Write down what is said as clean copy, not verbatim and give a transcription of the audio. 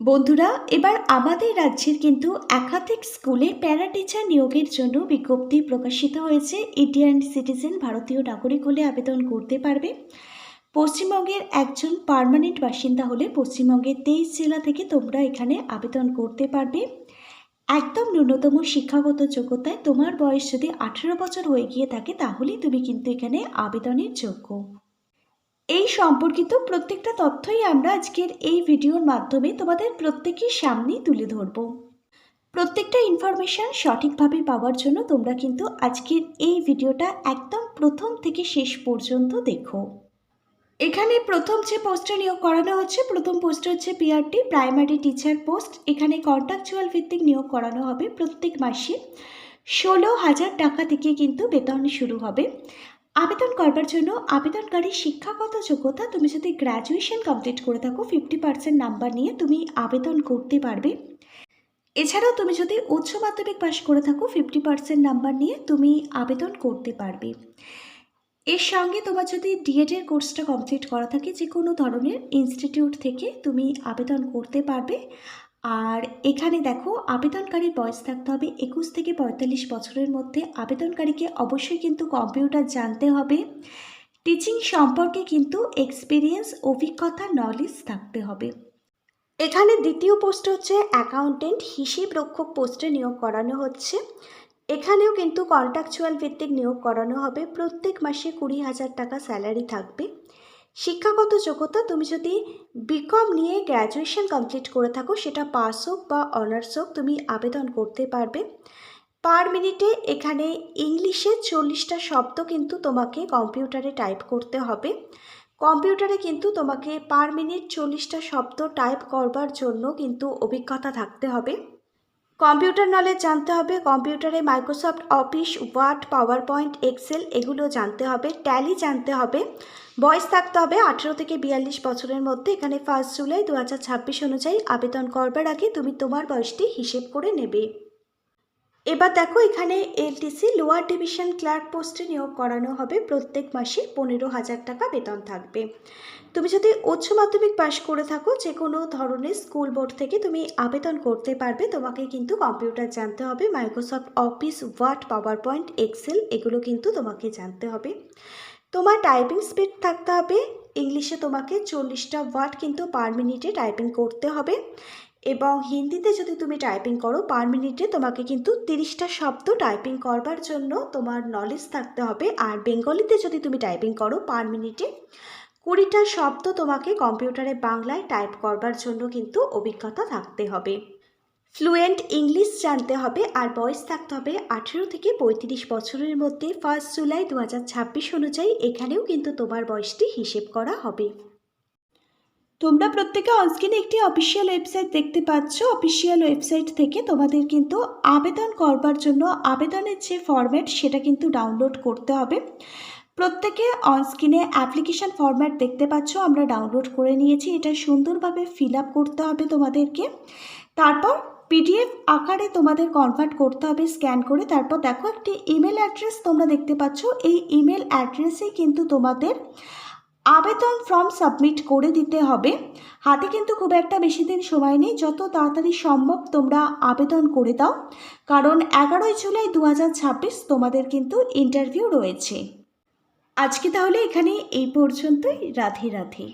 বন্ধুরা, এবার আমাদের রাজ্যের কিন্তু একাধিক স্কুলে প্যারা টিচার নিয়োগের জন্য বিজ্ঞপ্তি প্রকাশিত হয়েছে। ইন্ডিয়ান সিটিজেন ভারতীয় নাগরিক হলে আবেদন করতে পারবে। পশ্চিমবঙ্গের একজন পার্মানেন্ট বাসিন্দা হলে পশ্চিমবঙ্গের 23 জেলা থেকে তোমরা এখানে আবেদন করতে পারবে। একদম ন্যূনতম শিক্ষাগত যোগ্যতায় তোমার বয়স যদি 18 বছর হয়ে গিয়ে থাকে তাহলেই তুমি কিন্তু এখানে আবেদনের যোগ্য। এই সম্পর্কিত প্রত্যেকটা তথ্যই আমরা আজকের এই ভিডিওর মাধ্যমে তোমাদের প্রত্যেকের সামনেই তুলে ধরব। প্রত্যেকটা ইনফরমেশন সঠিকভাবে পাওয়ার জন্য তোমরা কিন্তু আজকের এই ভিডিওটা একদম প্রথম থেকে শেষ পর্যন্ত দেখো। এখানে প্রথম যে পোস্টে নিয়োগ করানো হচ্ছে, প্রথম পোস্ট হচ্ছে পিআরটি প্রাইমারি টিচার পোস্ট। এখানে কন্ট্রাকচুয়াল ভিত্তিক নিয়োগ করানো হবে। প্রত্যেক মাসে 16,000 টাকা থেকে কিন্তু বেতন শুরু হবে। আবেদন করবার জন্য আবেদনকারী শিক্ষাগত যোগ্যতা, তুমি যদি গ্র্যাজুয়েশন কমপ্লিট করে থাকো 50% নাম্বার নিয়ে তুমি আবেদন করতে পারবে। এছাড়াও তুমি যদি উচ্চ মাধ্যমিক পাশ করে থাকো 50% নাম্বার নিয়ে তুমি আবেদন করতে পারবে। এর সঙ্গে তোমার যদি ডিএডের কোর্সটা কমপ্লিট করা থাকে যে কোনো ধরনের ইনস্টিটিউট থেকে তুমি আবেদন করতে পারবে। আর এখানে দেখো, আবেদনকারীর বয়স থাকতে হবে 21 থেকে 45 বছরের মধ্যে। আবেদনকারীকে অবশ্যই কিন্তু কম্পিউটার জানতে হবে। টিচিং সম্পর্কে কিন্তু এক্সপিরিয়েন্স, অভিজ্ঞতা, নলেজ থাকতে হবে। এখানে দ্বিতীয় পোস্ট হচ্ছে অ্যাকাউন্টেন্ট হিসাব রক্ষক পোস্টে নিয়োগ করানো হচ্ছে। এখানেও কিন্তু কন্ট্রাকচুয়াল ভিত্তিক নিয়োগ করানো হবে। প্রত্যেক মাসে 20,000 টাকা স্যালারি থাকবে। শিক্ষাগত যোগ্যতা, তুমি যদি বিকম নিয়ে গ্র্যাজুয়েশন কমপ্লিট করে থাকো, সেটা পাস হোক বা অনার্স হোক, তুমি আবেদন করতে পারবে। পার মিনিটে এখানে ইংলিশে 40টা শব্দ কিন্তু তোমাকে কম্পিউটারে টাইপ করতে হবে। কম্পিউটারে কিন্তু তোমাকে পার মিনিট 40টা শব্দ টাইপ করবার জন্য কিন্তু অভিজ্ঞতা থাকতে হবে। কম্পিউটার নলেজ জানতে হবে। কম্পিউটারে Microsoft Office, Word, PowerPoint, Excel এগুলো জানতে হবে। ট্যালি জানতে হবে। বয়স থাকতে হবে 18 থেকে 42 বছরের মধ্যে। এখানে 1 জুলাই 2026 অনুযায়ী আবেদন করবার আগে তুমি তোমার বয়সটি হিসেব করে নেবে। এবার দেখো, এখানে এলটিসি লোয়ার ডিভিশন ক্লার্ক পোস্টে নিয়োগ করানো হবে। প্রত্যেক মাসে 15,000 টাকা বেতন থাকবে। তুমি যদি উচ্চ মাধ্যমিক পাশ করে থাকো যে কোনো ধরনের স্কুল বোর্ড থেকে তুমি আবেদন করতে পারবে। তোমাকে কিন্তু কম্পিউটার জানতে হবে। Microsoft Office, Word, PowerPoint, Excel এগুলো কিন্তু তোমাকে জানতে হবে। তোমার টাইপিং স্পিড থাকতে হবে। ইংলিশে তোমাকে 40টা ওয়ার্ড কিন্তু পার মিনিটে টাইপিং করতে হবে। এবং হিন্দিতে যদি তুমি টাইপিং করো পার মিনিটে তোমাকে কিন্তু 30টা শব্দ টাইপিং করবার জন্য তোমার নলেজ থাকতে হবে। আর বেঙ্গলিতে যদি তুমি টাইপিং করো পার মিনিটে 20টা শব্দ তোমাকে কম্পিউটারে বাংলায় টাইপ করবার জন্য কিন্তু অভিজ্ঞতা থাকতে হবে। ফ্লুয়েন্ট ইংলিশ জানতে হবে। আর বয়স থাকতে হবে 18 থেকে 35 বছরের মধ্যে। 1 জুলাই 2026 অনুযায়ী এখানেও কিন্তু তোমার বয়সটি হিসেব করা হবে। তোমরা প্রত্যেকে অনস্ক্রিনে একটি অফিসিয়াল ওয়েবসাইট দেখতে পাচ্ছ। অফিসিয়াল ওয়েবসাইট থেকে তোমাদের কিন্তু আবেদন করবার জন্য আবেদনের যে ফরম্যাট সেটা কিন্তু ডাউনলোড করতে হবে। প্রত্যেকে অনস্ক্রিনে অ্যাপ্লিকেশন ফরম্যাট দেখতে পাচ্ছ, আমরা ডাউনলোড করে নিয়েছি। এটা সুন্দরভাবে ফিল আপ করতে হবে তোমাদেরকে। তারপর পিডিএফ আকারে তোমাদের কনভার্ট করতে হবে স্ক্যান করে। তারপর দেখো, একটি ইমেল অ্যাড্রেস তোমরা দেখতে পাচ্ছ। এই ইমেল অ্যাড্রেসেই কিন্তু তোমাদের আবেদন ফর্ম সাবমিট করে দিতে হবে। হাতে কিন্তু খুব একটা বেশি দিন সময় নেই। যত তাড়াতাড়ি সম্ভব তোমরা আবেদন করে দাও, কারণ 11 জুলাই 2026 তোমাদের কিন্তু ইন্টারভিউ রয়েছে। আজকে তাহলে এখানে এই পর্যন্তই। রাধে রাধে।